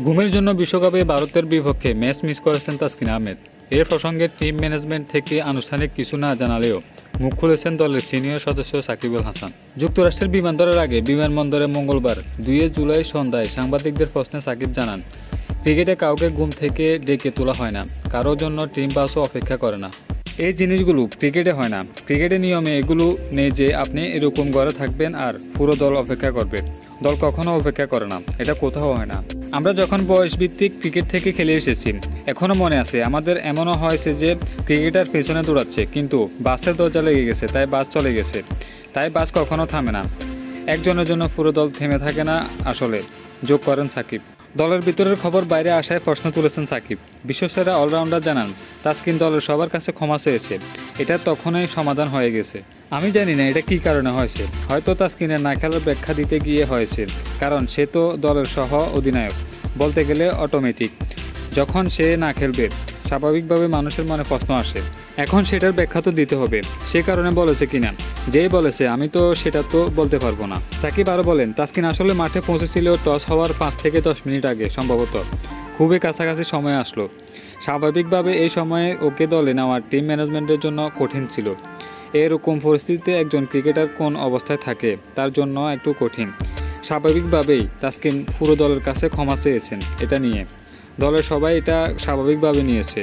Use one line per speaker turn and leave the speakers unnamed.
ঘুমের জন্য বিশ্বকাপে ভারতের বিপক্ষে ম্যাচ মিস করেছেন তাসকিন আহমেদ। এর প্রসঙ্গে টিম ম্যানেজমেন্ট থেকে আনুষ্ঠানিক কিছু না জানালেও মুখ খুলেছেন দলের সিনিয়র সদস্য সাকিব আল হাসান। যুক্তরাষ্ট্রের বিমানবন্দরের আগে বিমানবন্দরে মঙ্গলবার 2 জুলাই সন্ধ্যায় সাংবাদিকদের প্রশ্নে সাকিব জানান, ক্রিকেটে কাউকে ঘুম থেকে ডেকে তোলা হয় না, কারোর জন্য টিম বাসও অপেক্ষা করে না। এই জিনিসগুলো ক্রিকেটে হয় না। ক্রিকেটের নিয়মে এগুলো নেই যে আপনি এরকম ঘরে থাকবেন আর পুরো দল অপেক্ষা করবে। দল কখনো অপেক্ষা করে না, এটা কোথাও হয় না। আমরা যখন বয়সভিত্তিক ক্রিকেট থেকে খেলে এসেছি, এখনও মনে আছে আমাদের এমনও হয়েছে যে ক্রিকেটার পেছনে দৌড়াচ্ছে, কিন্তু বাসের দরজা লেগে গেছে, তাই বাস চলে গেছে। তাই বাস কখনো থামে না। একজনের জন্য পুরো দল থেমে থাকে না আসলে, যোগ করেন সাকিব। দলের ভিতরের খবর বাইরে আসায় প্রশ্ন তুলেছেন সাকিব। বিশ্বসেরা অলরাউন্ডার জানান, তাসকিন দলের সবার কাছে ক্ষমা চেয়েছে, এটা তখনই সমাধান হয়ে গেছে। আমি জানি না এটা কী কারণে হয়েছে, হয়তো তাসকিনের না খেলার ব্যাখ্যা দিতে গিয়ে হয়েছে, কারণ সে তো দলের সহ অধিনায়ক, বলতে গেলে অটোমেটিক। যখন সে না খেলবে স্বাভাবিকভাবে মানুষের মনে প্রশ্ন আসে, এখন সেটার ব্যাখ্যা তো দিতে হবে, সে কারণে বলেছে কিনা। যেই বলেছে আমি তো সেটা তো বলতে পারবো না। সাকিব আরও বলেন, তাসকিন আসলে মাঠে পৌঁছেছিল টস হওয়ার 5 থেকে 10 মিনিট আগে, সম্ভবত খুবই কাছাকাছি সময় আসলো। স্বাভাবিকভাবে এই সময়ে ওকে দলে নেওয়ার টিম ম্যানেজমেন্টের জন্য কঠিন ছিল। এরকম পরিস্থিতিতে একজন ক্রিকেটার কোন অবস্থায় থাকে তার জন্য একটু কঠিন। স্বাভাবিকভাবেই তাসকিন পুরো দলের কাছে ক্ষমা চেয়েছেন এটা নিয়ে। দলের সবাই এটা স্বাভাবিকভাবে নিয়েছে।